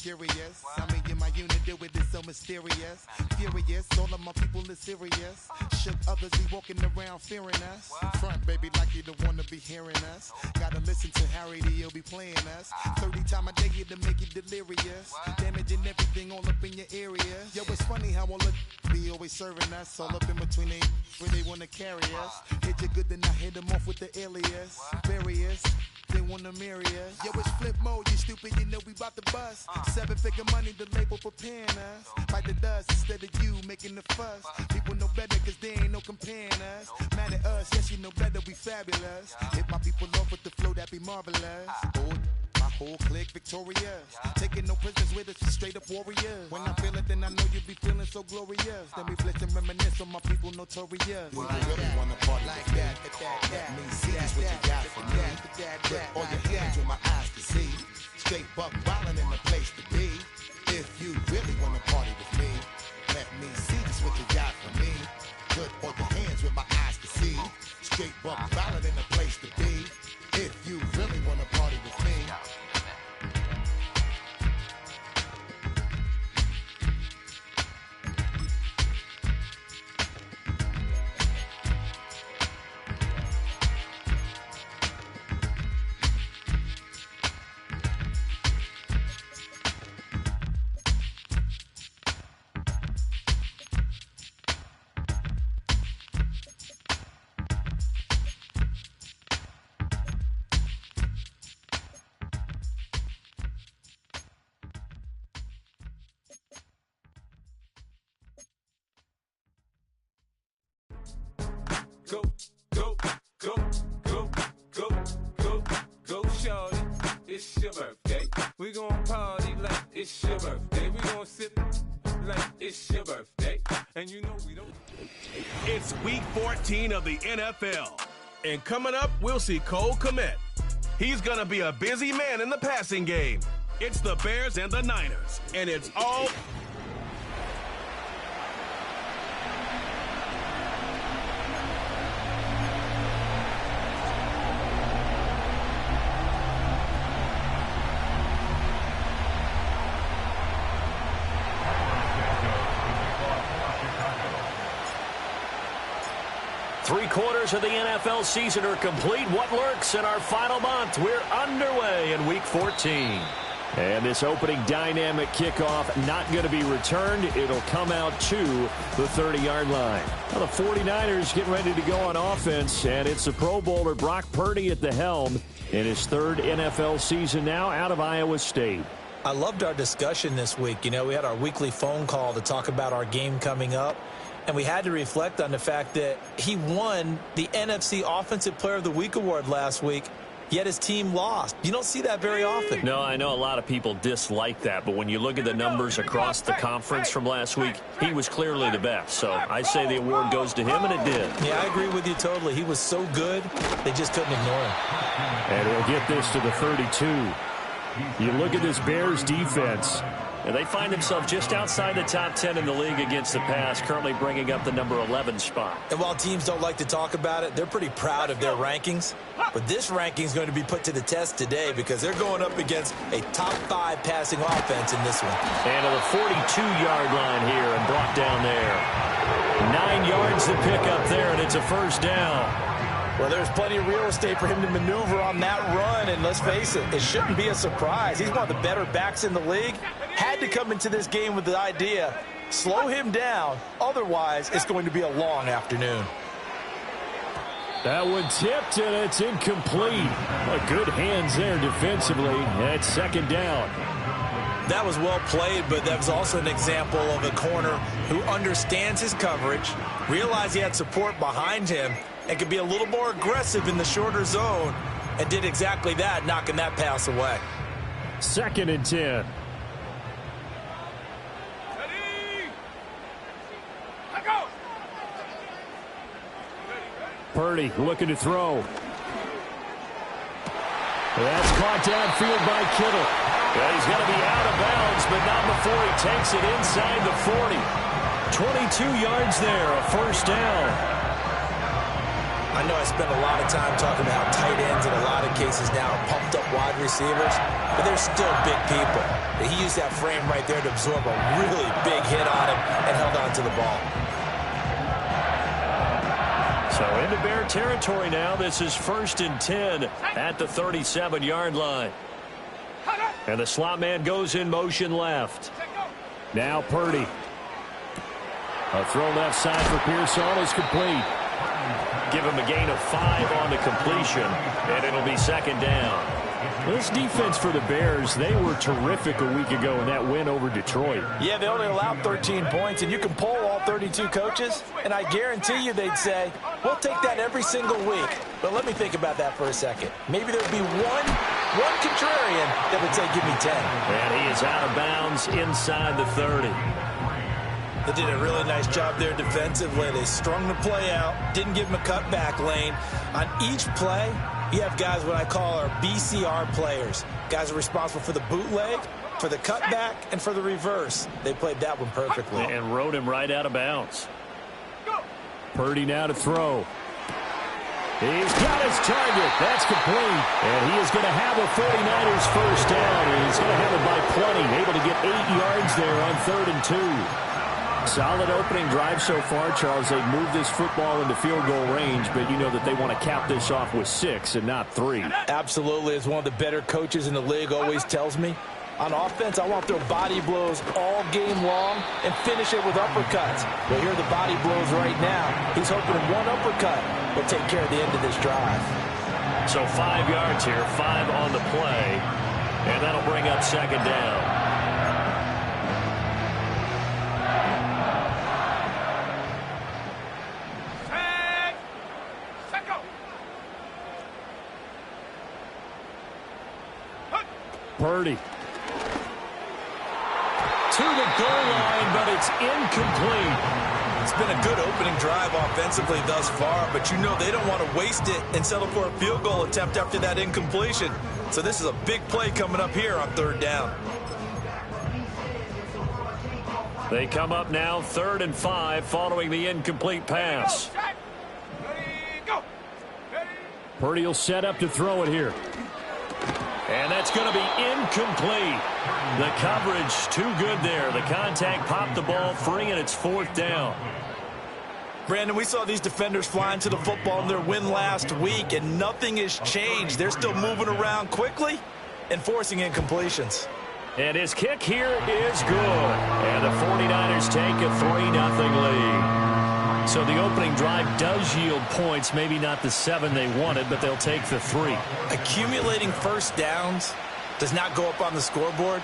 curious. I mean, in my unit do it is so mysterious. Furious, all of my people is serious. Shook others be walking around fearing us. Front, baby, like you don't wanna be hearing us. Gotta listen to Harry D.O. be playing us. 30 times a day to make you delirious. Damaging everything all up in your area. Yo, it's funny how all the be always serving us. All up in between they where they wanna carry us. Hit you good, then I hit them off with the alias. Various. They wanna marry us. Yo, it's flip mode, you stupid, you know we bout to bust. 7-figure money, the label preparing us. Fight the dust instead of you making the fuss. People know better cause they ain't no comparing us. Mad at us, yes, you know better, we fabulous. Hit my people off with the flow, that be marvelous. Oh, my whole clique victorious. Taking no prisoners with us, straight up warriors. When I feel it, then I know you be feeling so glorious. Then we flex and reminisce on my people notorious. Well, you really wanna party like that. Let me see just what you got for me. Put all your hands where my eyes can see. Straight buck wildin' in the place to be. If you really wanna party with me, let me see just what you got for me. Put all your hands where my eyes can see. Straight buck wildin' in the place to be. If you really wanna party with me. Go, go, go, go, go, go, go, shorty. It's your birthday. We gon' party like it's your birthday. We gon' sip like it's your birthday. And you know we don't. It's week 14 of the NFL. And coming up, we'll see Cole Kmet. He's gonna be a busy man in the passing game. It's the Bears and the Niners. And it's all... Three-quarters of the NFL season are complete. What lurks in our final month? We're underway in Week 14. And this opening dynamic kickoff not going to be returned. It'll come out to the 30-yard line. Now the 49ers getting ready to go on offense, and it's the Pro Bowler Brock Purdy at the helm in his third NFL season now out of Iowa State. I loved our discussion this week. You know, we had our weekly phone call to talk about our game coming up. And we had to reflect on the fact that he won the NFC Offensive Player of the Week award last week, yet his team lost. You don't see that very often. No, I know a lot of people dislike that, but when you look at the numbers across the conference from last week, he was clearly the best. So I say the award goes to him, and it did. Yeah, I agree with you totally. He was so good, they just couldn't ignore him. And he'll get this to the 32. You look at this Bears defense. And they find themselves just outside the top 10 in the league against the pass, currently bringing up the number 11 spot. And while teams don't like to talk about it, they're pretty proud of their rankings. But this ranking is going to be put to the test today because they're going up against a top 5 passing offense in this one. And to the 42-yard line here and brought down there. 9 yards to pick up there, and it's a first down. Well, there's plenty of real estate for him to maneuver on that run, and let's face it, it shouldn't be a surprise. He's one of the better backs in the league. Had to come into this game with the idea, slow him down, otherwise it's going to be a long afternoon. That one tipped, and it's incomplete. Good hands there defensively at second down. That was well played, but that was also an example of a corner who understands his coverage, realized he had support behind him, and could be a little more aggressive in the shorter zone, and did exactly that, knocking that pass away. 2nd and 10. Purdy looking to throw. That's caught downfield by Kittle. Well, he's going to be out of bounds, but not before he takes it inside the 40. 22 yards there, a first down. I know I spend a lot of time talking about how tight ends in a lot of cases now are pumped up wide receivers, but they're still big people. He used that frame right there to absorb a really big hit on him and held on to the ball. So into Bear territory now. This is 1st and 10 at the 37-yard line. And the slot man goes in motion left. Now Purdy. A throw left side for Pearson is complete. Give him a gain of 5 on the completion, and it'll be 2nd down. This defense for the Bears, they were terrific a week ago in that win over Detroit. Yeah, they only allowed 13 points, and you can poll all 32 coaches, and I guarantee you they'd say, we'll take that every single week. But let me think about that for a second. Maybe there'd be one contrarian that would say, give me 10. And he is out of bounds inside the 30. They did a really nice job there defensively. They strung the play out, didn't give him a cutback lane. On each play, you have guys what I call our BCR players. Guys are responsible for the bootleg, for the cutback, and for the reverse. They played that one perfectly. And rode him right out of bounds. Purdy now to throw. He's got his target. That's complete. And he is going to have a 49ers first down. And he's going to have it by plenty. Able to get 8 yards there on 3rd and 2. Solid opening drive so far, Charles. They've moved this football into field goal range, but you know that they want to cap this off with 6 and not 3. Absolutely. As one of the better coaches in the league always tells me, on offense, I want their body blows all game long and finish it with uppercuts. Well, here are the body blows right now. He's hoping one uppercut will take care of the end of this drive. So 5 yards here, 5 on the play, and that'll bring up 2nd down. Purdy. To the goal line, but it's incomplete. It's been a good opening drive offensively thus far, but you know they don't want to waste it and settle for a field goal attempt after that incompletion. So this is a big play coming up here on 3rd down. They come up now 3rd and 5 following the incomplete pass. Purdy will set up to throw it here. And that's going to be incomplete. The coverage too good there. The contact popped the ball free, and it's 4th down. Brandon, we saw these defenders flying to the football in their win last week, and nothing has changed. They're still moving around quickly and forcing incompletions. And his kick here is good. And the 49ers take a 3-0 lead. So the opening drive does yield points, maybe not the 7 they wanted, but they'll take the 3. Accumulating first downs does not go up on the scoreboard,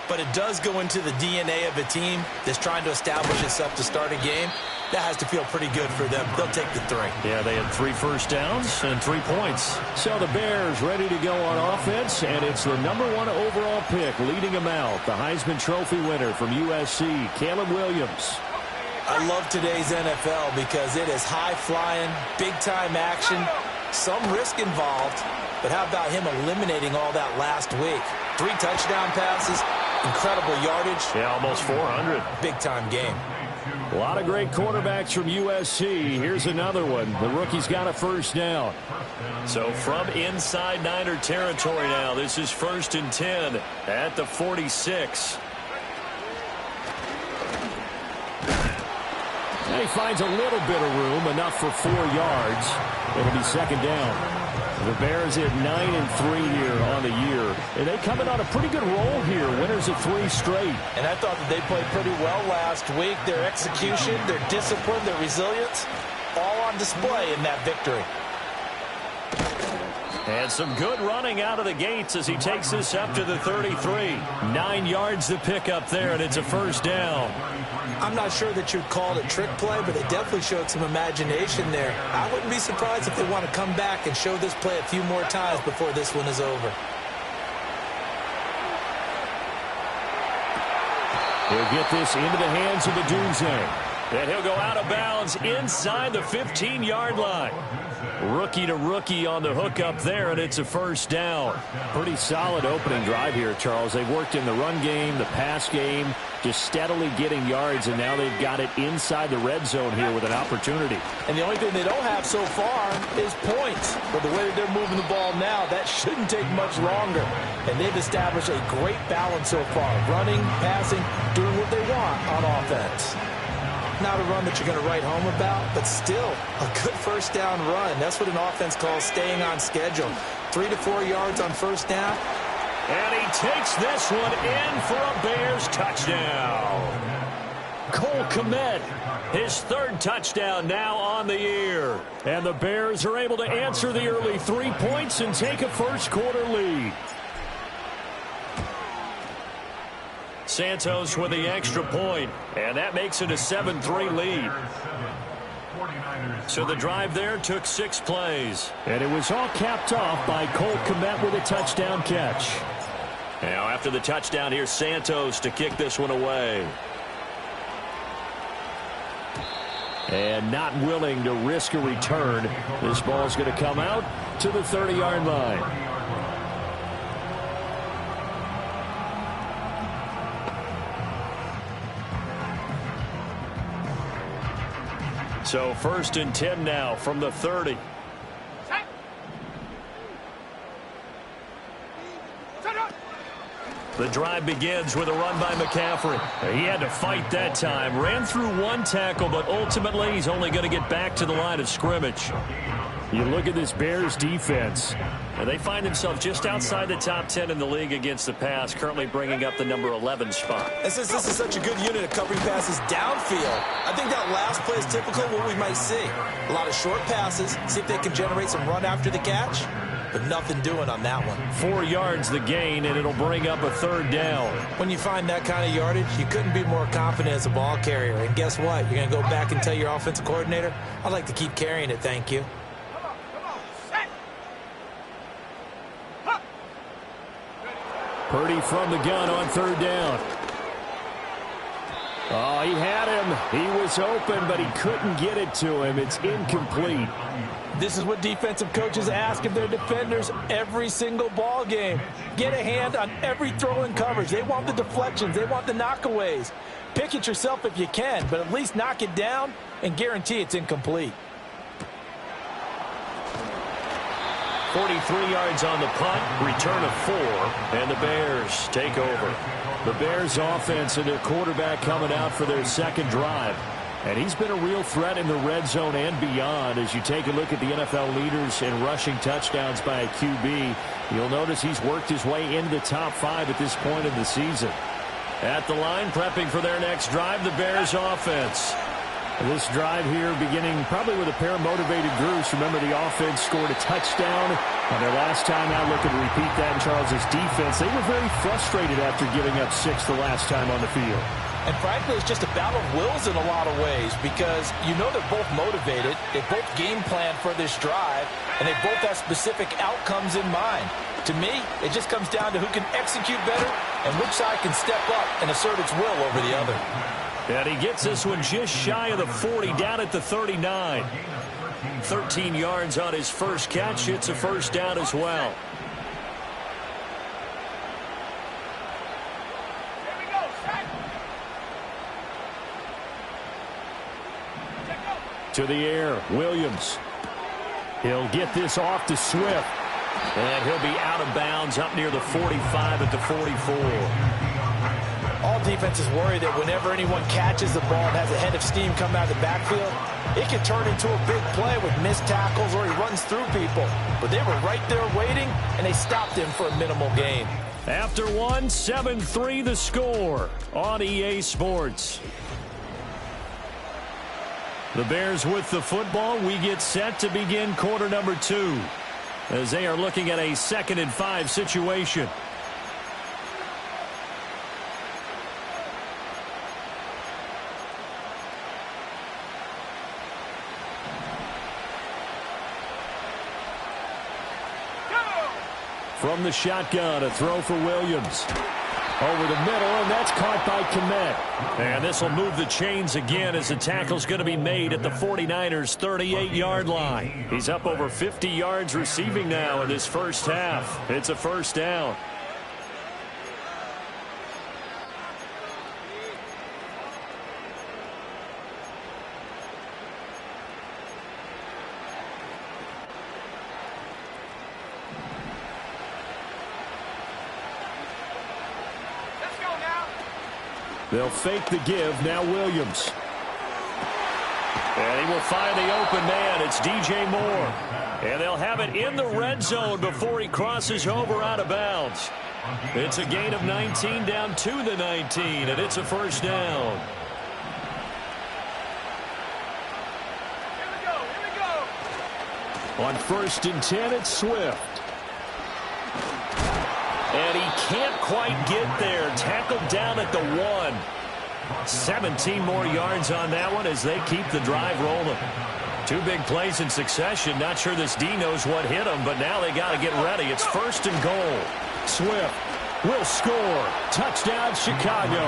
but it does go into the DNA of a team that's trying to establish itself to start a game. That has to feel pretty good for them. They'll take the 3. Yeah, they had 3 first downs and 3 points. So the Bears ready to go on offense, and it's the #1 overall pick leading them out, the Heisman Trophy winner from USC, Caleb Williams. I love today's NFL because it is high-flying, big-time action, some risk involved, but how about him eliminating all that last week? 3 touchdown passes, incredible yardage. Yeah, almost 400. Big-time game. A lot of great quarterbacks from USC. Here's another one. The rookie's got a first down. So from inside Niner territory now, this is 1st and 10 at the 46. He finds a little bit of room, enough for 4 yards. It'll be 2nd down. The Bears at 9-3 here on the year. And they come in on a pretty good roll here. Winners of 3 straight. And I thought that they played pretty well last week. Their execution, their discipline, their resilience, all on display in that victory. And some good running out of the gates as he takes this up to the 33. 9 yards to pick up there, and it's a first down. I'm not sure that you'd call it a trick play, but they definitely showed some imagination there. I wouldn't be surprised if they want to come back and show this play a few more times before this one is over. He'll get this into the hands of the Dunze. And he'll go out of bounds inside the 15-yard line. Rookie to rookie on the hook up there, and it's a first down. Pretty solid opening drive here, Charles. They've worked in the run game, the pass game, just steadily getting yards, and now they've got it inside the red zone here with an opportunity. And the only thing they don't have so far is points. But the way that they're moving the ball now, that shouldn't take much longer. And they've established a great balance so far. Running, passing, doing what they want on offense. Not a run that you're going to write home about, but still a good first down run. That's what an offense calls staying on schedule. 3 to 4 yards on first down. And he takes this one in for a Bears touchdown. Cole Kmet, his third touchdown now on the year. And the Bears are able to answer the early 3 points and take a first quarter lead. Santos with the extra point, and that makes it a 7-3 lead. So the drive there took 6 plays. And it was all capped off by Cole Kmet with a touchdown catch. Now after the touchdown, here's Santos to kick this one away. And not willing to risk a return. This ball is going to come out to the 30-yard line. So 1st and 10 now from the 30. The drive begins with a run by McCaffrey. He had to fight that time. Ran through 1 tackle, but ultimately he's only going to get back to the line of scrimmage. You look at this Bears defense, and they find themselves just outside the top 10 in the league against the pass, currently bringing up the number 11 spot. And since this is such a good unit of covering passes downfield, I think that last play is typical of what we might see. A lot of short passes, see if they can generate some run after the catch, but nothing doing on that one. 4 yards the gain, and it'll bring up a 3rd down. When you find that kind of yardage, you couldn't be more confident as a ball carrier. And guess what? You're going to go back and tell your offensive coordinator, I'd like to keep carrying it, thank you. Purdy from the gun on 3rd down. Oh, he had him. He was open, but he couldn't get it to him. It's incomplete. This is what defensive coaches ask of their defenders every single ball game. Get a hand on every throw in coverage. They want the deflections. They want the knockaways. Pick it yourself if you can, but at least knock it down and guarantee it's incomplete. 43 yards on the punt, return of 4, and the Bears take over. The Bears offense and their quarterback coming out for their 2nd drive. And he's been a real threat in the red zone and beyond. As you take a look at the NFL leaders in rushing touchdowns by a QB, you'll notice he's worked his way into the top 5 at this point in the season. At the line, prepping for their next drive, the Bears offense. This drive here beginning probably with a pair of motivated groups. Remember, the offense scored a touchdown on their last time out. Looking to repeat that in Charles's defense. They were very frustrated after giving up 6 the last time on the field. And frankly, it's just a battle of wills in a lot of ways because you know they're both motivated. They both game plan for this drive, and they both have specific outcomes in mind. To me, it just comes down to who can execute better and which side can step up and assert its will over the other. And he gets this one just shy of the 40, down at the 39. 13 yards on his first catch. It's a first down as well. To the air, Williams. He'll get this off to Swift. And he'll be out of bounds up near the 45 at the 44. All defenses worry that whenever anyone catches the ball and has a head of steam come out of the backfield, it can turn into a big play with missed tackles or he runs through people. But they were right there waiting, and they stopped him for a minimal gain. After 1, 7-3 the score on EA Sports. The Bears with the football. We get set to begin quarter number 2 as they are looking at a 2nd and 5 situation. From the shotgun, a throw for Williams. over the middle, and that's caught by Kmet. And this will move the chains again as the tackle's going to be made at the 49ers' 38-yard line. He's up over 50 yards receiving now in this first half. It's a first down. They'll fake the give. Now Williams. And he will find the open man. It's DJ Moore. And they'll have it in the red zone before he crosses over out of bounds. It's a gain of 19 down to the 19, and it's a first down. Here we go. On 1st and 10, it's Swift. And he can't quite get there. Tackled down at the 1. 17 more yards on that one as they keep the drive rolling. 2 big plays in succession. Not sure this D knows what hit him, but now they got to get ready. It's 1st and goal. Swift will score. Touchdown, Chicago.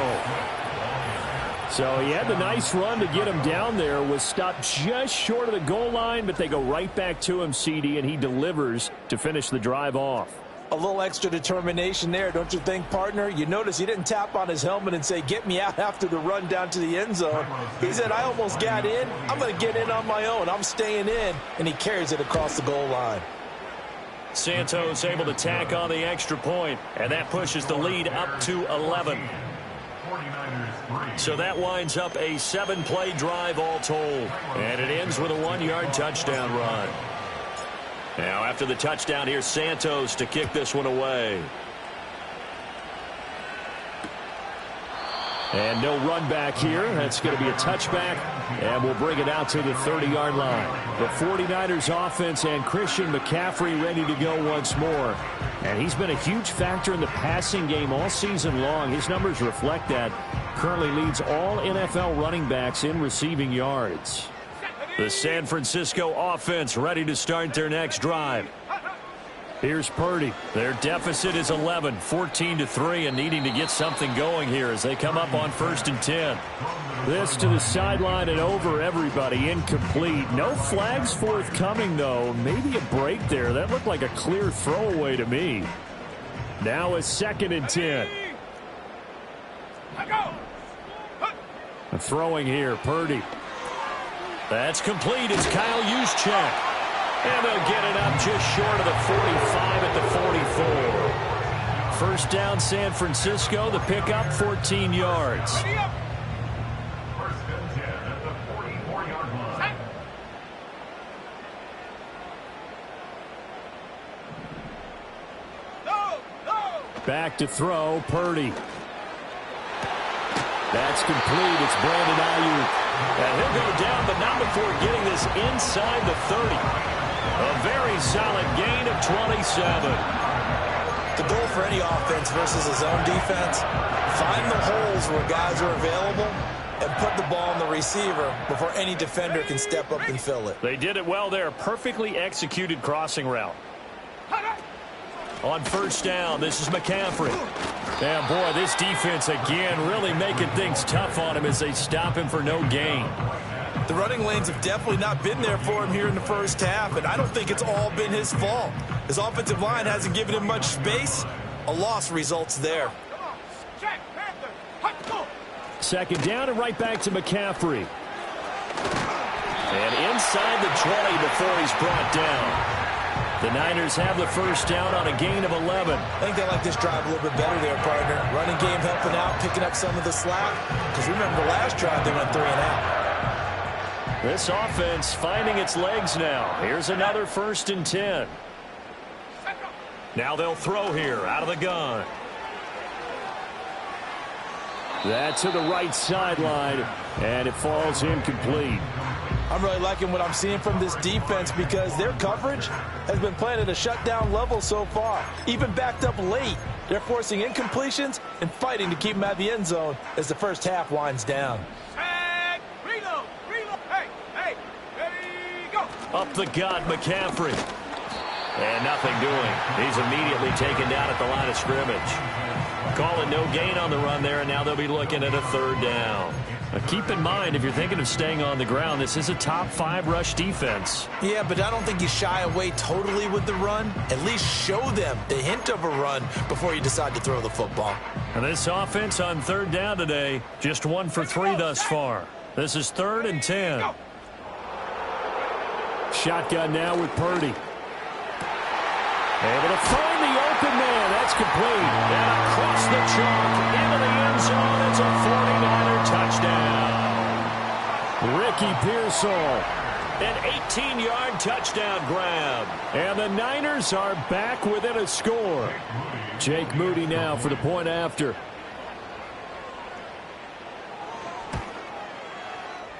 So he had the nice run to get him down there. Was stopped just short of the goal line, but they go right back to him, CD, and he delivers to finish the drive off. A little extra determination there, don't you think, partner? You notice he didn't tap on his helmet and say, get me out after the run down to the end zone. He said, I almost got in. I'm going to get in on my own. I'm staying in. And he carries it across the goal line. Santos able to tack on the extra point, and that pushes the lead up to 11. So that winds up a 7-play drive all told. And it ends with a 1-yard touchdown run. Now, after the touchdown, here's Santos to kick this one away. And no run back here. That's going to be a touchback, and we'll bring it out to the 30-yard line. The 49ers offense and Christian McCaffrey ready to go once more. And he's been a huge factor in the passing game all season long. His numbers reflect that. Currently leads all NFL running backs in receiving yards. The San Francisco offense ready to start their next drive. Here's Purdy. Their deficit is 11, 14-3, and needing to get something going here as they come up on 1st and 10. This to the sideline and over everybody. Incomplete. No flags forthcoming, though. Maybe a break there. That looked like a clear throwaway to me. Now a 2nd and 10. Throwing here, Purdy. That's complete. It's Kyle Juszczyk. And they'll get it up just short of the 45 at the 44. First down, San Francisco. The pickup, 14 yards. Back to throw, Purdy. That's complete. It's Brandon Ayuk. And he'll go down, but not before getting this inside the 30. A very solid gain of 27. The goal for any offense versus his own defense, find the holes where guys are available and put the ball on the receiver before any defender can step up and fill it. They did it well there. Perfectly executed crossing route. On 1st down, this is McCaffrey. And boy, this defense again really making things tough on him as they stop him for no gain. The running lanes have definitely not been there for him here in the first half, and I don't think it's all been his fault. His offensive line hasn't given him much space. A loss results there. 2nd down and right back to McCaffrey. And inside the 20 before he's brought down. The Niners have the first down on a gain of 11. I think they like this drive a little bit better there, partner. Running game helping out, picking up some of the slack. Because remember the last drive, they went 3 and out. This offense finding its legs now. Here's another 1st and 10. Now they'll throw here out of the gun. That to the right sideline, and it falls incomplete. I'm really liking what I'm seeing from this defense because their coverage has been playing at a shutdown level so far. Even backed up late, they're forcing incompletions and fighting to keep them at the end zone as the first half winds down. And reload. Hey, ready, go. Up the gut, McCaffrey. And nothing doing. He's immediately taken down at the line of scrimmage. Call it no gain on the run there, and now they'll be looking at a third down. Keep in mind, if you're thinking of staying on the ground, this is a top 5 rush defense. Yeah, but I don't think you shy away totally with the run. At least show them the hint of a run before you decide to throw the football. And this offense on third down today, just 1 for 3 thus far. This is 3rd and 10. Shotgun now with Purdy. Able to find the open man. That's complete. And across the chalk into the end zone. It's a 49er touchdown. Ricky Pearsall. An 18-yard touchdown grab. And the Niners are back within a score. Jake Moody now for the point after.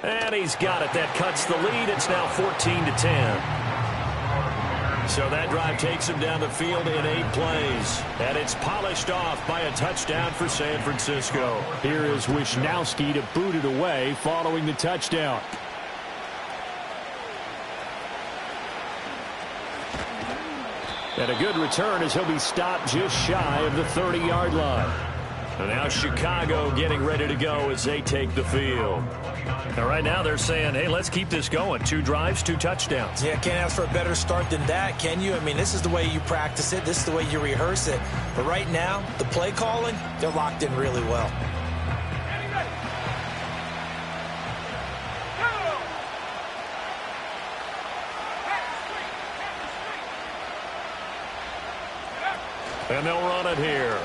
And he's got it. That cuts the lead. It's now 14-10. So that drive takes him down the field in 8 plays. And it's polished off by a touchdown for San Francisco. Here is Wisnowski to boot it away following the touchdown. And a good return as he'll be stopped just shy of the 30-yard line. And now Chicago getting ready to go as they take the field. And right now they're saying, hey, let's keep this going. 2 drives, 2 touchdowns. Yeah, can't ask for a better start than that, can you? I mean, this is the way you practice it. This is the way you rehearse it. But right now, the play calling, they're locked in really well. And they'll run it here.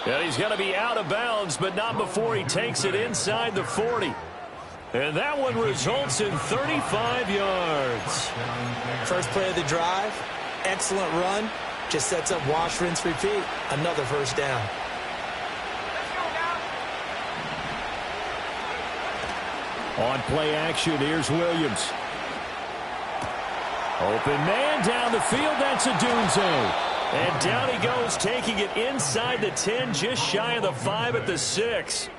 And he's going to be out of bounds, but not before he takes it inside the 40. And that one results in 35 yards. First play of the drive, excellent run. Just sets up wash, rinse, repeat. Another first down. On play action, here's Williams. Open man down the field, that's Odunze. And down he goes, taking it inside the 10, just shy of the 5 at the 6.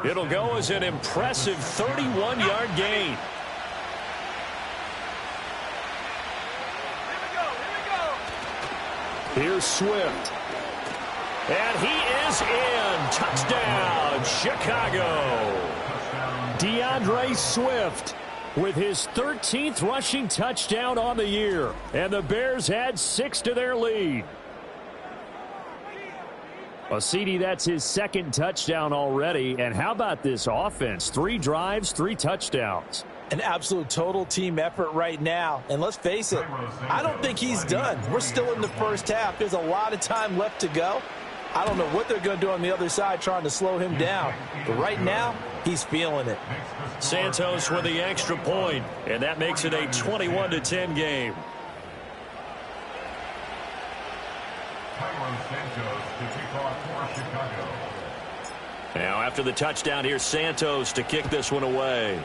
It'll go as an impressive 31-yard gain. Here's Swift. And he is in. Touchdown, Chicago. DeAndre Swift with his 13th rushing touchdown on the year. And the Bears add 6 to their lead. Well, CD, that's his 2nd touchdown already. And how about this offense? 3 drives, 3 touchdowns. An absolute total team effort right now. And let's face it, I don't think he's done. We're still in the first half. There's a lot of time left to go. I don't know what they're going to do on the other side trying to slow him down. But right now, he's feeling it. Santos with the extra point, and that makes it a 21-10 game. Now after the touchdown, here's Santos to kick this one away.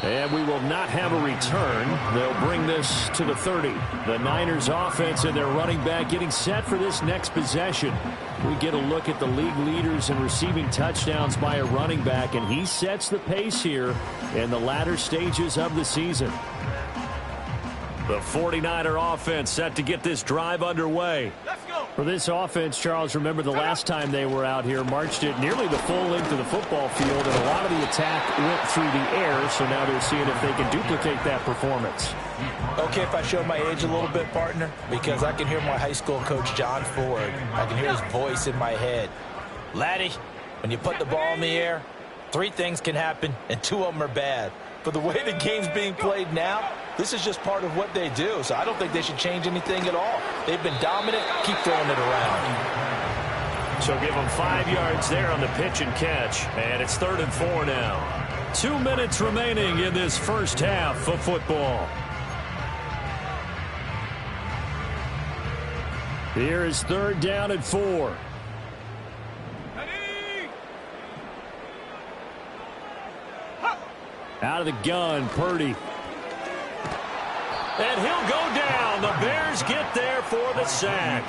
And we will not have a return. They'll bring this to the 30. The Niners offense and their running back getting set for this next possession. We get a look at the league leaders in receiving touchdowns by a running back, and he sets the pace here in the latter stages of the season. The 49er offense set to get this drive underway. Let's go. For this offense, Charles, remember the last time they were out here, marched it nearly the full length of the football field, and a lot of the attack went through the air, so now they're seeing if they can duplicate that performance. Okay, if I show my age a little bit, partner, because I can hear my high school coach, John Ford. I can hear his voice in my head. Laddie, when you put the ball in the air, 3 things can happen, and 2 of them are bad. But the way the game's being played now, this is just part of what they do. So I don't think they should change anything at all. They've been dominant. Keep throwing it around. So give them 5 yards there on the pitch and catch. And it's 3rd and 4 now. 2 minutes remaining in this first half of football. Here is 3rd down and 4. Out of the gun, Purdy. And he'll go down. The Bears get there for the sack.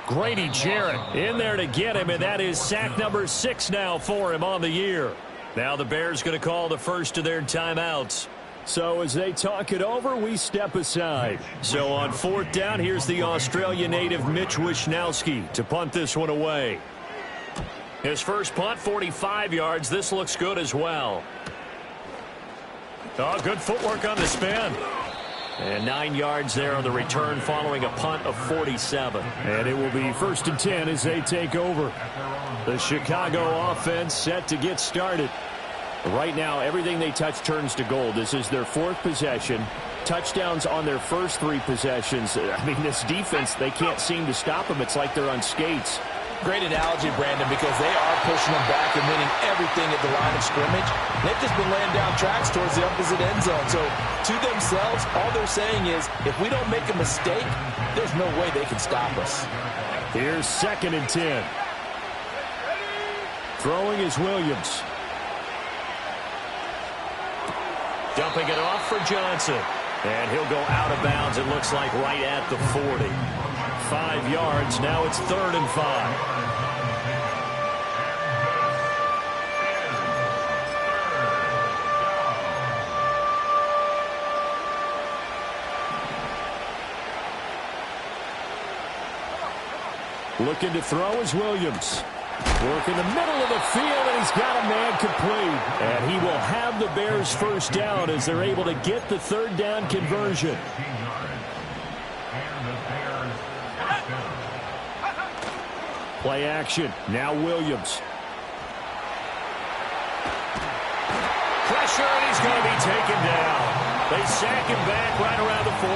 Grady Jarrett in there to get him, and that is sack number 6 now for him on the year. Now the Bears going to call the first of their timeouts. So as they talk it over, we step aside. So on 4th down, here's the Australia native Mitch Wishnowsky to punt this one away. His first punt, 45 yards. This looks good as well. Oh, good footwork on the spin. And 9 yards there on the return following a punt of 47. And it will be 1st and 10 as they take over. The Chicago offense set to get started. Right now, everything they touch turns to gold. This is their 4th possession. Touchdowns on their first 3 possessions. I mean, this defense, they can't seem to stop them. It's like they're on skates. Great analogy, Brandon, because they are pushing them back and winning everything at the line of scrimmage. They've just been laying down tracks towards the opposite end zone. So to themselves, all they're saying is, if we don't make a mistake, there's no way they can stop us. Here's 2nd and 10. Throwing is Williams. Dumping it off for Johnson. And he'll go out of bounds, it looks like, right at the 40. 5 yards. Now it's 3rd and 5. Looking to throw is Williams. Work in the middle of the field, and he's got a man complete. And he will have the Bears first down as they're able to get the 3rd down conversion. Play action. Now Williams. Pressure, and he's going to be taken down. They sack him back right around the 44.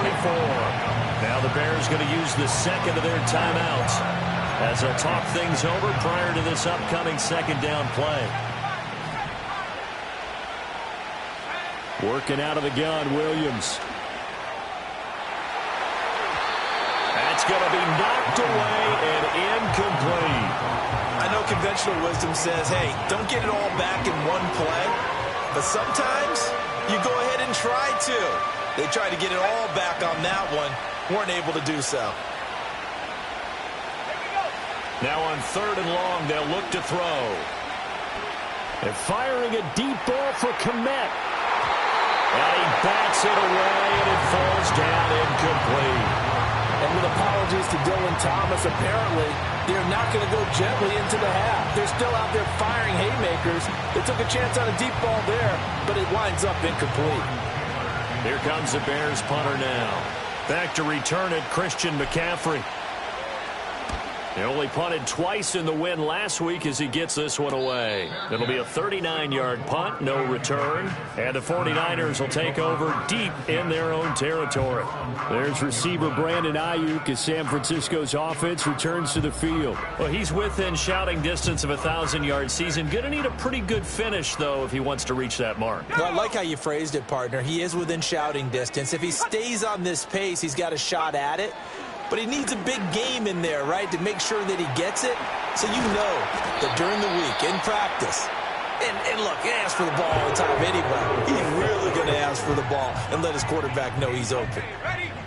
Now the Bears going to use the 2nd of their timeouts as they'll talk things over prior to this upcoming 2nd down play. Working out of the gun, Williams. That's going to be knocked away and incomplete. I know conventional wisdom says, hey, don't get it all back in one play. But sometimes you go ahead and try to. They tried to get it all back on that one. Weren't able to do so. Now on 3rd and long, they'll look to throw. And firing a deep ball for Kmet. And he bats it away, and it falls down incomplete. And with apologies to Dylan Thomas, apparently they're not going to go gently into the half. They're still out there firing haymakers. They took a chance on a deep ball there, but it winds up incomplete. Here comes the Bears punter now. Back to return it, Christian McCaffrey. He only punted twice in the win last week as he gets this one away. It'll be a 39-yard punt, no return. And the 49ers will take over deep in their own territory. There's receiver Brandon Ayuk as San Francisco's offense returns to the field. Well, he's within shouting distance of a 1,000-yard season. Going to need a pretty good finish, though, if he wants to reach that mark. Well, I like how you phrased it, partner. He is within shouting distance. If he stays on this pace, he's got a shot at it. But he needs a big game in there, right, to make sure that he gets it. So you know that during the week, in practice, and look, he asks for the ball all the time anyway. He's really going to ask for the ball and let his quarterback know he's open.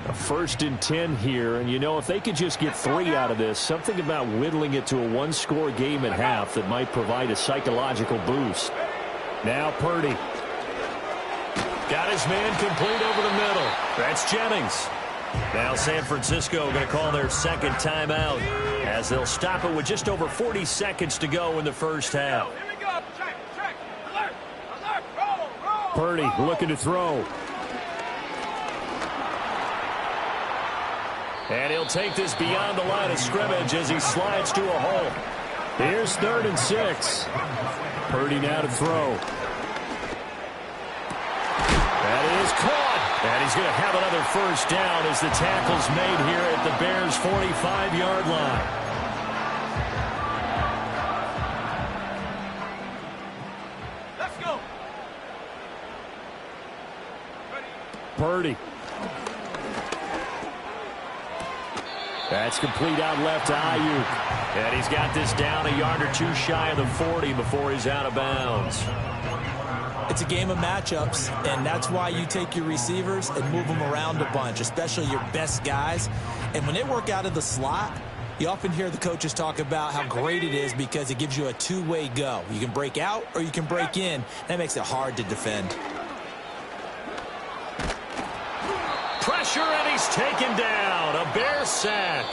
A 1st and 10 here, and you know, if they could just get 3 out of this, something about whittling it to a one-score game at half that might provide a psychological boost. Now Purdy. Got his man complete over the middle. That's Jennings. Now San Francisco going to call their 2nd timeout as they'll stop it with just over 40 seconds to go in the first half. Purdy looking to throw. And he'll take this beyond the line of scrimmage as he slides to a hole. Here's 3rd and 6. Purdy now to throw. That is caught. And he's going to have another first down as the tackle's made here at the Bears' 45-yard line. Let's go. Purdy. That's complete out left to Ayuk. And he's got this down a yard or 2 shy of the 40 before he's out of bounds. It's a game of matchups, and that's why you take your receivers and move them around a bunch, especially your best guys. And when they work out of the slot, you often hear the coaches talk about how great it is because it gives you a two-way go. You can break out or you can break in. That makes it hard to defend. pressure, and he's taken down. A Bear sack.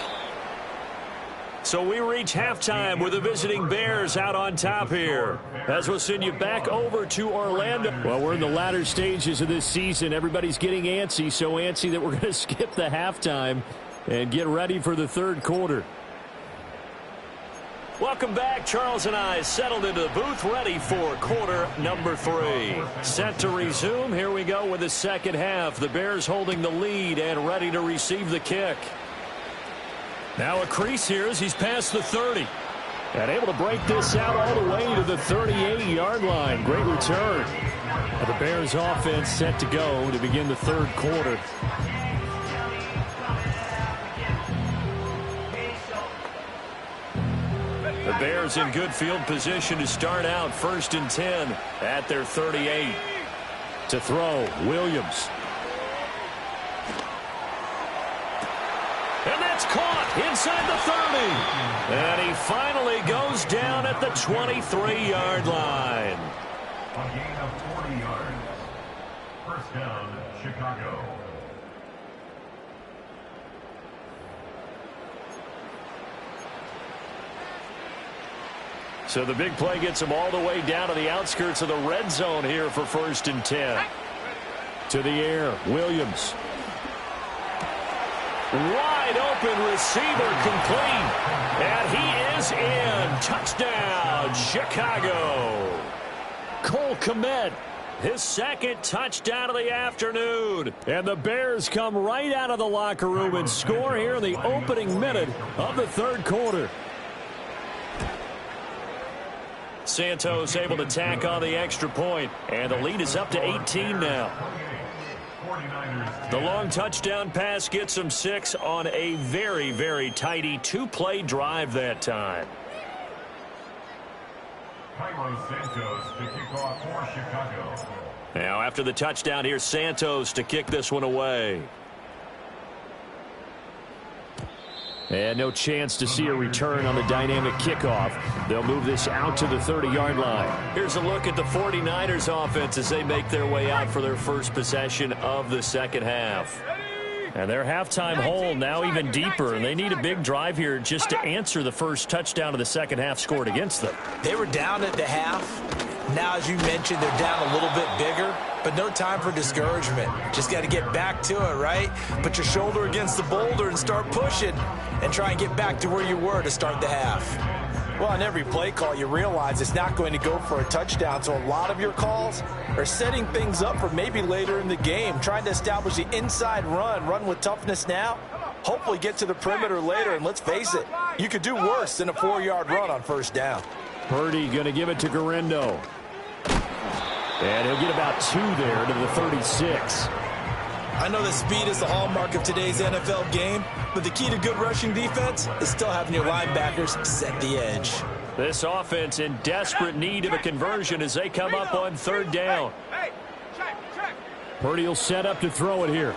So we reach halftime with the visiting Bears out on top here. As we'll send you back over to Orlando. Well, we're in the latter stages of this season. Everybody's getting antsy, so antsy that we're going to skip the halftime and get ready for the third quarter. Welcome back. Charles and I settled into the booth, ready for quarter number 3. Set to resume. Here we go with the second half. The Bears holding the lead and ready to receive the kick. Now a crease here as he's past the 30. And able to break this out all the way to the 38-yard line. Great return. The Bears offense set to go to begin the third quarter. The Bears in good field position to start out 1st and 10 at their 38. To throw, Williams. And that's caught inside the 30. And he finally goes down at the 23-yard line. A gain of 40 yards. First down, Chicago. So the big play gets him all the way down to the outskirts of the red zone here for 1st and 10. To the air, Williams. Wide open receiver complete. And he is in. Touchdown, Chicago. Cole Kmet, his second touchdown of the afternoon. And the Bears come right out of the locker room and score here in the opening minute of the third quarter. Santos able to tack on the extra point, and the lead is up to 18 now. The long touchdown pass gets them 6 on a very, very tidy 2-play drive that time. Santos to kick off for Chicago. Now after the touchdown, here's Santos to kick this one away. And no chance to see a return on the dynamic kickoff. They'll move this out to the 30-yard line. Here's a look at the 49ers offense as they make their way out for their first possession of the second half. And their halftime hole now even deeper, and they need a big drive here just to answer the first touchdown of the second half scored against them. They were down at the half. Now, as you mentioned, they're down a little bit bigger, but no time for discouragement. Just got to get back to it, right? Put your shoulder against the boulder and start pushing and try and get back to where you were to start the half. Well, on every play call, you realize it's not going to go for a touchdown, so a lot of your calls are setting things up for maybe later in the game, trying to establish the inside run with toughness now, hopefully get to the perimeter later, and let's face it, you could do worse than a 4-yard run on first down. Purdy going to give it to Garendo. And he'll get about 2 there to the 36. I know that speed is the hallmark of today's NFL game, but the key to good rushing defense is still having your linebackers set the edge. This offense in desperate need of a conversion as they come up on 3rd down. Purdy will set up to throw it here.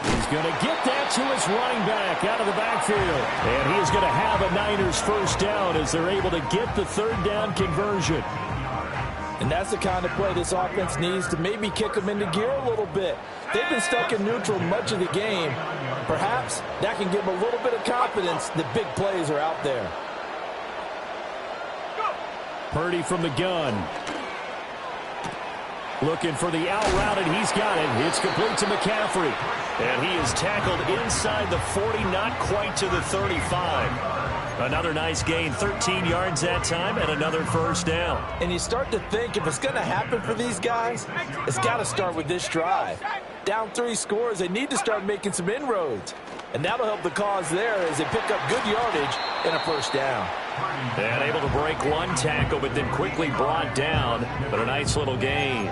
He's going to get that to his running back out of the backfield. And he is going to have a Niners first down as they're able to get the 3rd down conversion. And that's the kind of play this offense needs to maybe kick them into gear a little bit. They've been stuck in neutral much of the game. Perhaps that can give them a little bit of confidence that big plays are out there. Purdy from the gun. Looking for the out route, and he's got it. It's complete to McCaffrey. And he is tackled inside the 40, not quite to the 35. Another nice gain, 13 yards that time, and another first down. And you start to think if it's going to happen for these guys, it's got to start with this drive. Down 3 scores, they need to start making some inroads. And that'll help the cause there as they pick up good yardage and a first down. And able to break one tackle, but then quickly brought down. But a nice little gain.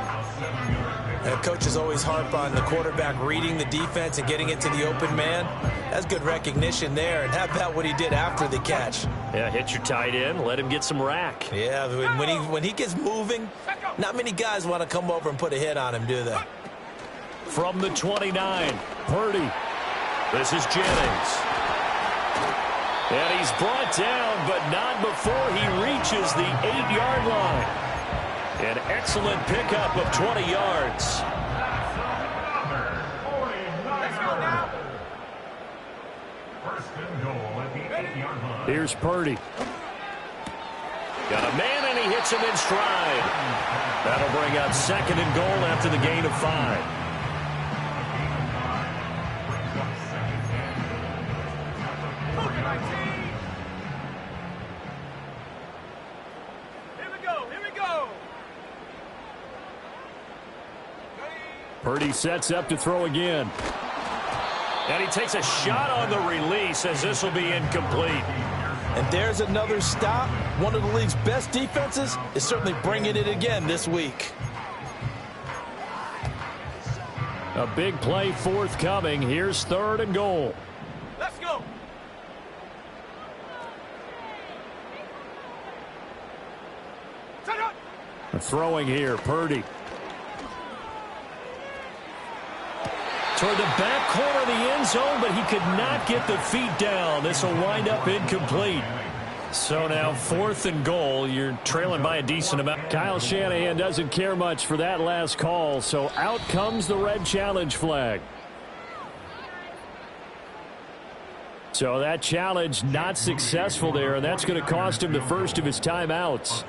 Coaches always harp on the quarterback reading the defense and getting it to the open man. That's good recognition there. And how about what he did after the catch? Yeah, hit your tight end, let him get some rack. Yeah, when he gets moving, not many guys want to come over and put a hit on him, do they? From the 29, Purdy. This is Jennings. And he's brought down, but not before he reaches the 8-yard line. An excellent pickup of 20 yards. Here's Purdy. Got a man, and he hits him in stride. That'll bring up 2nd and goal after the gain of 5. Purdy sets up to throw again. And he takes a shot on the release as this will be incomplete. And there's another stop. One of the league's best defenses is certainly bringing it again this week. A big play forthcoming. Here's 3rd and goal. Let's go. Throwing here, Purdy. Toward the back corner of the end zone, but he could not get the feet down. This will wind up incomplete. So now 4th and goal. You're trailing by a decent amount. Kyle Shanahan doesn't care much for that last call, so out comes the red challenge flag. So that challenge not successful there, and that's going to cost him the first of his timeouts.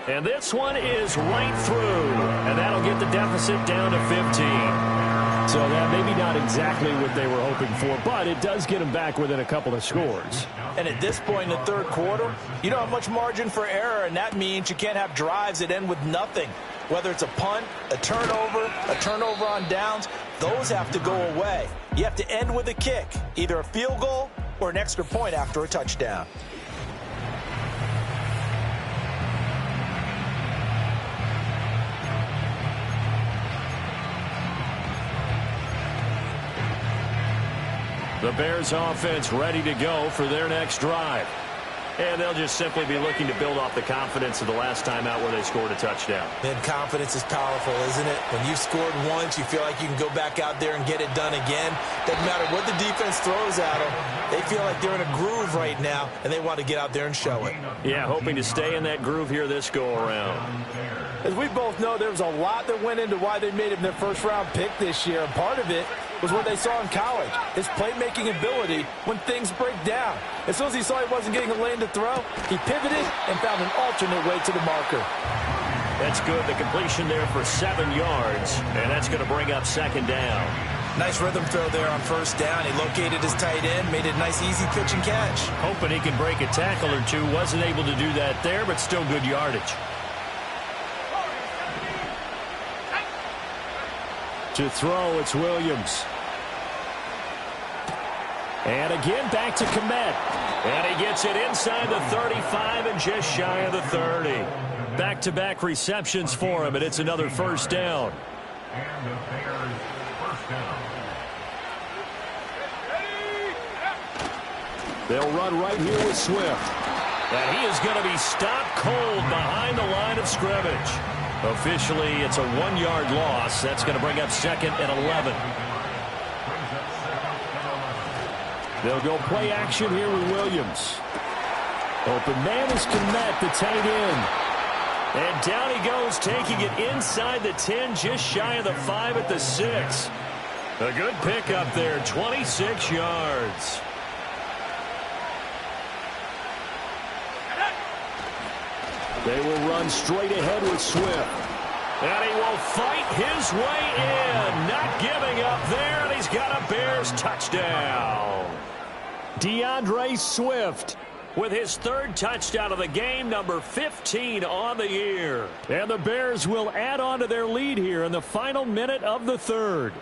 And this one is right through, and that'll get the deficit down to 15. So that maybe not exactly what they were hoping for, but it does get them back within a couple of scores. And at this point in the 3rd quarter, you don't have much margin for error, and that means you can't have drives that end with nothing. Whether it's a punt, a turnover on downs, those have to go away. You have to end with a kick, either a field goal or an extra point after a touchdown. The Bears offense ready to go for their next drive. And they'll just simply be looking to build off the confidence of the last time out where they scored a touchdown. And confidence is powerful, isn't it? When you've scored once, you feel like you can go back out there and get it done again. Doesn't matter what the defense throws at them. They feel like they're in a groove right now, and they want to get out there and show it. Yeah, hoping to stay in that groove here this go-around. As we both know, there was a lot that went into why they made him their first-round pick this year. And part of it was what they saw in college, his playmaking ability when things break down. As soon as he saw he wasn't getting a lane to throw, he pivoted and found an alternate way to the marker. That's good. The completion there for 7 yards, and that's going to bring up 2nd down. Nice rhythm throw there on 1st down. He located his tight end, made it a nice, easy pitch and catch. Hoping he can break a tackle or two. Wasn't able to do that there, but still good yardage. To throw, it's Williams. And again, back to Komet. And he gets it inside the 35 and just shy of the 30. Back-to-back receptions for him, and it's another 1st down. And the Bears' 1st down. They'll run right here with Swift. And he is going to be stopped cold behind the line of scrimmage. Officially, it's a 1-yard loss. That's going to bring up 2nd and 11. They'll go play action here with Williams. Open man is Komet, the tight end. And down he goes, taking it inside the 10, just shy of the 5 at the 6. A good pickup there, 26 yards. They will run straight ahead with Swift. And he will fight his way in. Not giving up there, and he's got a Bears touchdown. DeAndre Swift with his 3rd touchdown of the game, number 15 on the year. And the Bears will add on to their lead here in the final minute of the 3rd.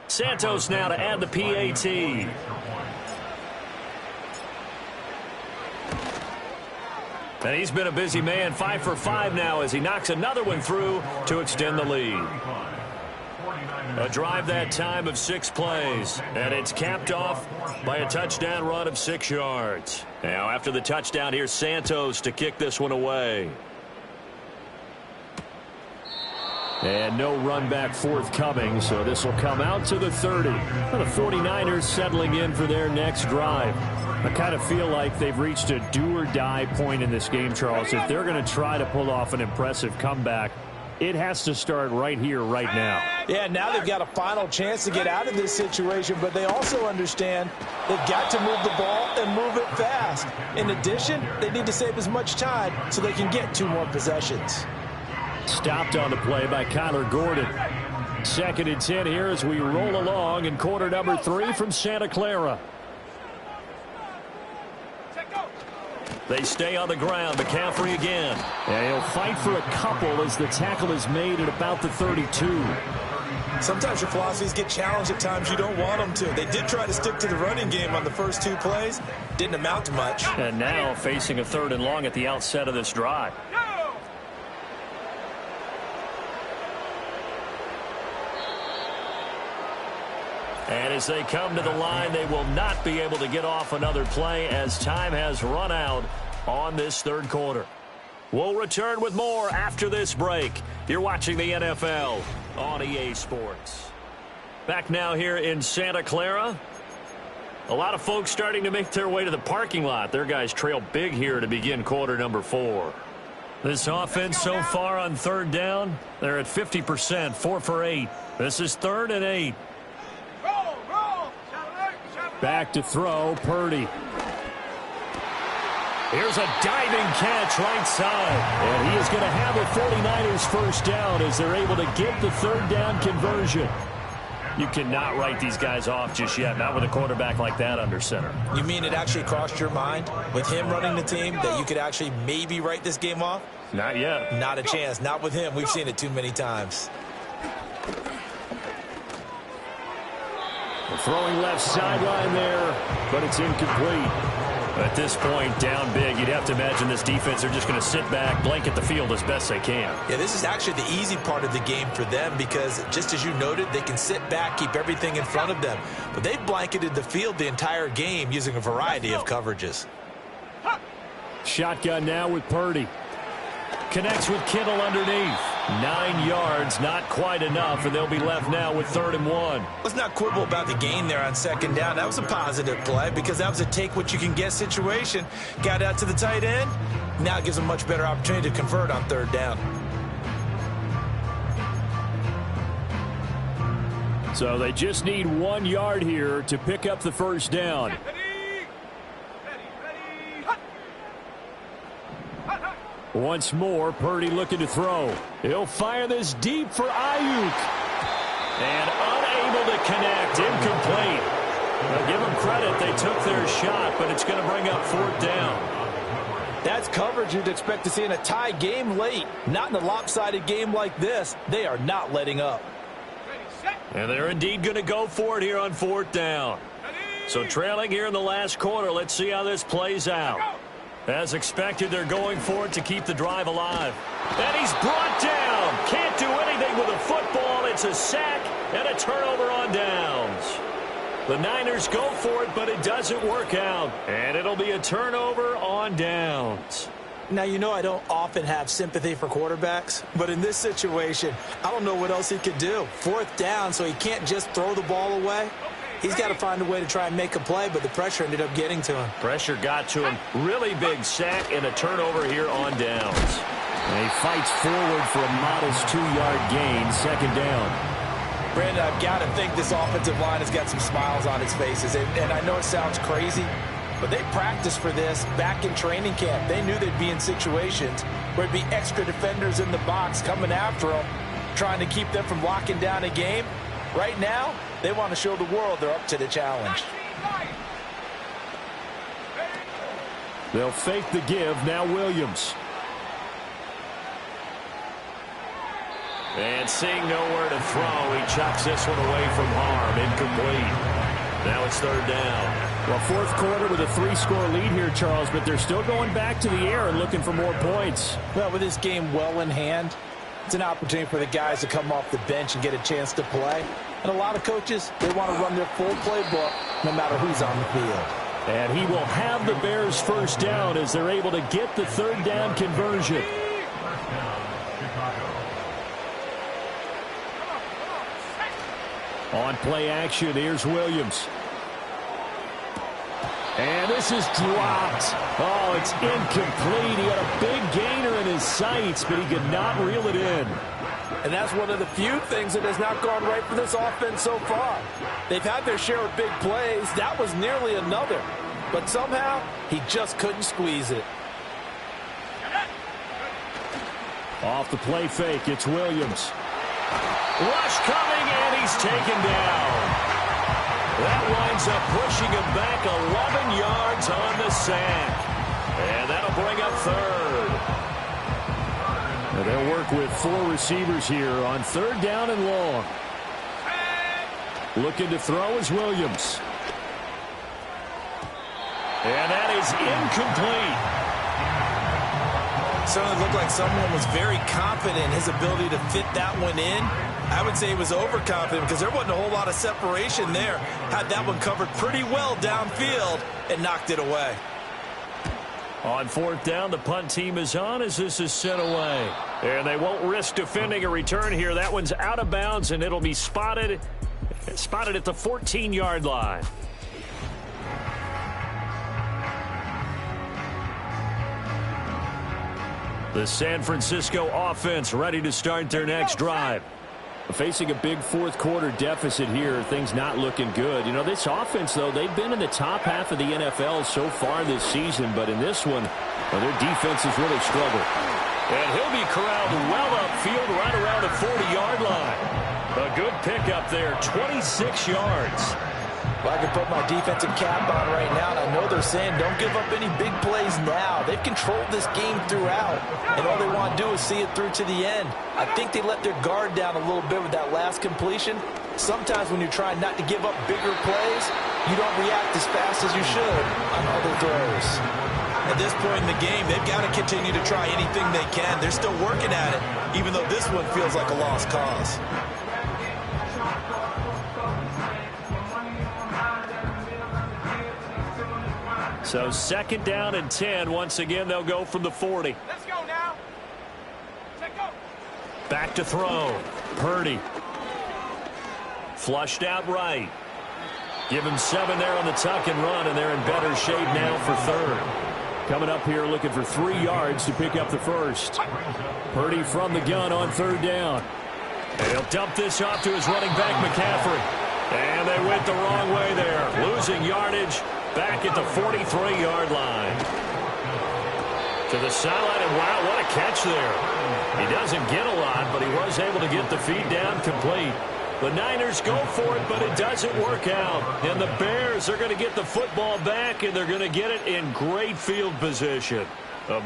Santos now to add the PAT. And he's been a busy man, 5 for 5 now as he knocks another one through to extend the lead. A drive that time of 6 plays, and it's capped off by a touchdown run of 6 yards. Now after the touchdown, here's Santos to kick this one away. And no run back forthcoming, so this will come out to the 30. The 49ers settling in for their next drive. I kind of feel like they've reached a do-or-die point in this game, Charles. If they're going to try to pull off an impressive comeback, It has to start right here, right now. Yeah, now they've got a final chance to get out of this situation, but they also understand they've got to move the ball and move it fast. In addition, they need to save as much time so they can get 2 more possessions. Stopped on the play by Kyler Gordon. 2nd and 10 here as we roll along in quarter number 3 from Santa Clara. They stay on the ground. McCaffrey again. And he'll fight for a couple as the tackle is made at about the 32. Sometimes your philosophies get challenged at times you don't want them to. They did try to stick to the running game on the first 2 plays. Didn't amount to much. And now facing a 3rd and long at the outset of this drive. And as they come to the line, they will not be able to get off another play as time has run out on this 3rd quarter. We'll return with more after this break. You're watching the NFL on EA Sports. Back now here in Santa Clara. A lot of folks starting to make their way to the parking lot. Their guys trail big here to begin quarter number 4. This offense so far on 3rd down, they're at 50%, 4 for 8. This is 3rd and 8. Back to throw, Purdy. Here's a diving catch right side. And he is going to have the 49ers first down as they're able to get the 3rd down conversion. You cannot write these guys off just yet, not with a quarterback like that under center. You mean it actually crossed your mind with him running the team that you could actually maybe write this game off? Not yet. Not a chance. Not with him. We've seen it too many times. Throwing left sideline there, but it's incomplete. At this point, down big, you'd have to imagine this defense are just going to sit back, blanket the field as best they can. Yeah, this is actually the easy part of the game for them because, just as you noted, they can sit back, keep everything in front of them. But they've blanketed the field the entire game using a variety of coverages. Shotgun now with Purdy. Connects with Kittle underneath. 9 yards, not quite enough, and they'll be left now with 3rd and 1. Let's not quibble about the gain there on 2nd down. That was a positive play because that was a take-what-you-can-get situation. Got out to the tight end. Now it gives them a much better opportunity to convert on 3rd down. So they just need 1 yard here to pick up the first down. Once more, Purdy looking to throw. He'll fire this deep for Ayuk. And unable to connect. Incomplete. Now give them credit. They took their shot, but it's going to bring up 4th down. That's coverage you'd expect to see in a tie game late. Not in a lopsided game like this. They are not letting up. And they're indeed going to go for it here on 4th down. So trailing here in the last quarter. Let's see how this plays out. As expected, they're going for it to keep the drive alive. And he's brought down. Can't do anything with a football. It's a sack and a turnover on downs. The Niners go for it, but it doesn't work out. And it'll be a turnover on downs. Now, you know I don't often have sympathy for quarterbacks, but in this situation, I don't know what else he could do. 4th down, so he can't just throw the ball away. He's got to find a way to try and make a play, but the pressure ended up getting to him. Pressure got to him. Really big sack and a turnover here on downs. And he fights forward for a modest 2-yard gain, 2nd down. Brandon, I've got to think this offensive line has got some smiles on its faces. And I know it sounds crazy, but they practiced for this back in training camp. They knew they'd be in situations where there'd be extra defenders in the box coming after them, trying to keep them from locking down a game. Right now, they want to show the world they're up to the challenge. They'll fake the give. Now Williams. And seeing nowhere to throw, he chucks this one away from harm. Incomplete. Now it's 3rd down. Well, 4th quarter with a 3-score lead here, Charles, but they're still going back to the air and looking for more points. Well, with this game well in hand, it's an opportunity for the guys to come off the bench and get a chance to play. And a lot of coaches, they want to run their full playbook no matter who's on the field. And he will have the Bears first down as they're able to get the 3rd down conversion. On play action, here's Williams. And this is dropped. Oh, it's incomplete. He had a big gainer in his sights, but he could not reel it in. And that's one of the few things that has not gone right for this offense so far. They've had their share of big plays. That was nearly another. But somehow, he just couldn't squeeze it. Off the play fake, it's Williams. Rush coming, and he's taken down. That winds up pushing him back 11 yards on the sack. And that'll bring up third. Now they'll work with 4 receivers here on 3rd down and long. Looking to throw is Williams. And that is incomplete. Certainly looked like someone was very confident in his ability to fit that one in. I would say he was overconfident because there wasn't a whole lot of separation there. Had that one covered pretty well downfield and knocked it away. On 4th down, the punt team is on as this is sent away. And they won't risk defending a return here. That one's out of bounds, and it'll be spotted at the 14-yard line. The San Francisco offense ready to start their next drive. Facing a big 4th quarter deficit here, things not looking good. You know, this offense, though, they've been in the top half of the NFL so far this season, but in this one, well, their defense has really struggled. And he'll be corralled well upfield right around the 40-yard line. A good pickup there, 26 yards. Well, I can put my defensive cap on right now, and I know they're saying don't give up any big plays now. They've controlled this game throughout, and all they want to do is see it through to the end. I think they let their guard down a little bit with that last completion. Sometimes when you're trying not to give up bigger plays, you don't react as fast as you should on other throws. At this point in the game, they've got to continue to try anything they can. They're still working at it, even though this one feels like a lost cause. So 2nd down and 10. Once again, they'll go from the 40. Let's go now. Let's go. Back to throw. Purdy. Flushed out right. Give him 7 there on the tuck and run, and they're in better shape now for 3rd. Coming up here looking for 3 yards to pick up the first. Purdy from the gun on 3rd down. And he'll dump this off to his running back, McCaffrey. And they went the wrong way there. Losing yardage. Back at the 43-yard line. To the sideline, and wow, what a catch there. He doesn't get a lot, but he was able to get the feed down complete. The Niners go for it, but it doesn't work out. And the Bears are going to get the football back, and they're going to get it in great field position.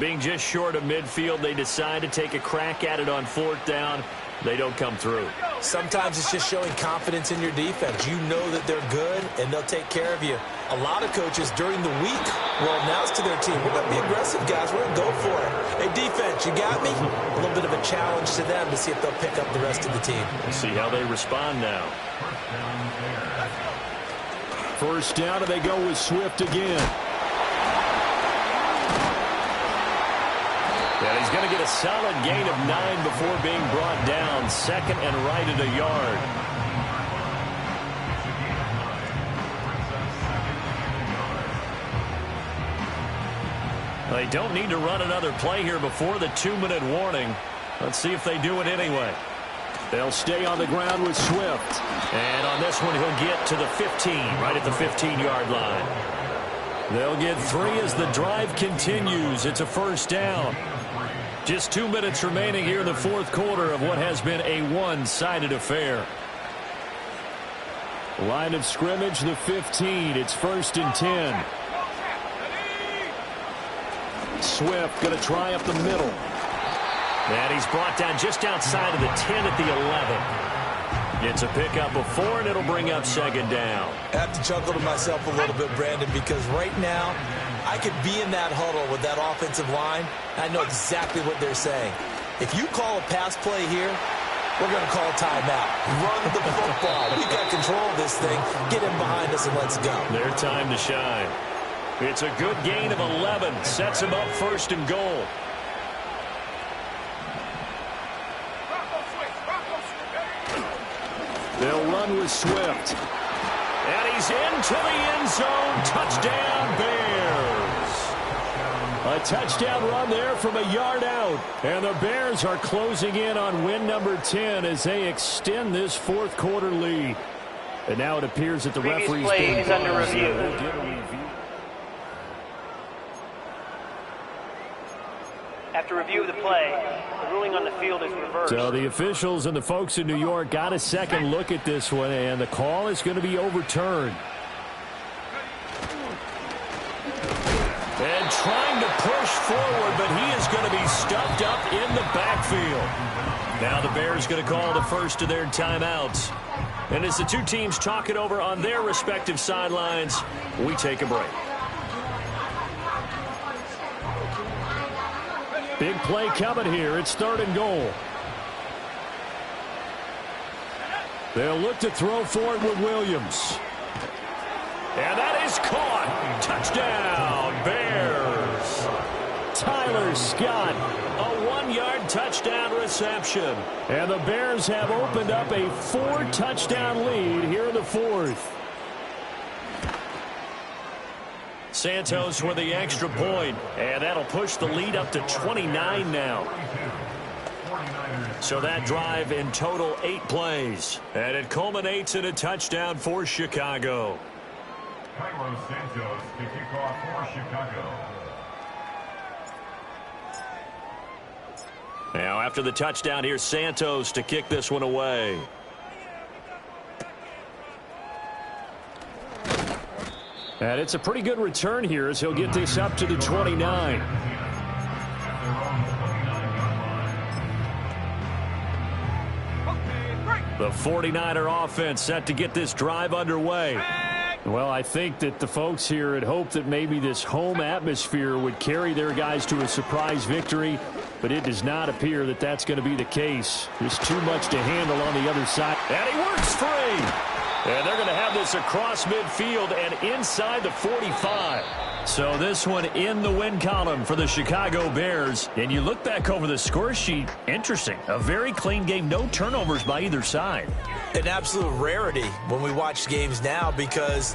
Being just short of midfield, they decide to take a crack at it on 4th down. They don't come through. Sometimes it's just showing confidence in your defense. You know that they're good, and they'll take care of you. A lot of coaches during the week will announce to their team, we're going to be aggressive, guys. We're going to go for it. Hey, defense, you got me? A little bit of a challenge to them to see if they'll pick up the rest of the team. We'll see how they respond now. 1st down, and they go with Swift again. And he's going to get a solid gain of 9 before being brought down. 2nd and right at a yard. They don't need to run another play here before the 2-minute warning. Let's see if they do it anyway. They'll stay on the ground with Swift. And on this one, he'll get to the 15, right at the 15-yard line. They'll get 3 as the drive continues. It's a 1st down. Just 2 minutes remaining here in the 4th quarter of what has been a one-sided affair. Line of scrimmage, the 15. It's 1st and 10. Swift going to try up the middle. And he's brought down just outside of the 10 at the 11. It's a pickup of 4, and it'll bring up 2nd down. I have to chuckle to myself a little bit, Brandon, because right now I could be in that huddle with that offensive line, and I know exactly what they're saying. If you call a pass play here, we're going to call a timeout. Run the football. We got control of this thing. Get him behind us and let's go. Their time to shine. It's a good gain of 11. Sets him up 1st and goal. They'll run with Swift. And he's into the end zone. Touchdown, Bears. A touchdown run there from a yard out. And the Bears are closing in on win number 10 as they extend this fourth quarter lead. And now it appears that the referee's play is under review. After review of the play, the ruling on the field is reversed. So the officials and the folks in New York got a second look at this one, and the call is going to be overturned. And trying to push forward, but he is going to be stuffed up in the backfield. Now the Bears going to call the first of their timeouts. And as the two teams talk it over on their respective sidelines, we take a break. Big play coming here. It's 3rd and goal. They'll look to throw forward with Williams. And that is caught. Touchdown, Bears. Tyler Scott, a 1-yard touchdown reception. And the Bears have opened up a 4-touchdown lead here in the 4th. Santos with the extra point, and that'll push the lead up to 29 now. So that drive in total 8 plays, and it culminates in a touchdown for Chicago. Carlos Santos to kick off for Chicago. Now after the touchdown, here's Santos to kick this one away. And it's a pretty good return here as he'll get this up to the 29. The 49er offense set to get this drive underway. Well, I think that the folks here had hoped that maybe this home atmosphere would carry their guys to a surprise victory, but it does not appear that that's going to be the case. There's too much to handle on the other side. And he works free. And they're going to have this across midfield and inside the 45. So this one in the win column for the Chicago Bears. And you look back over the score sheet, interesting. A very clean game, no turnovers by either side. An absolute rarity when we watch games now because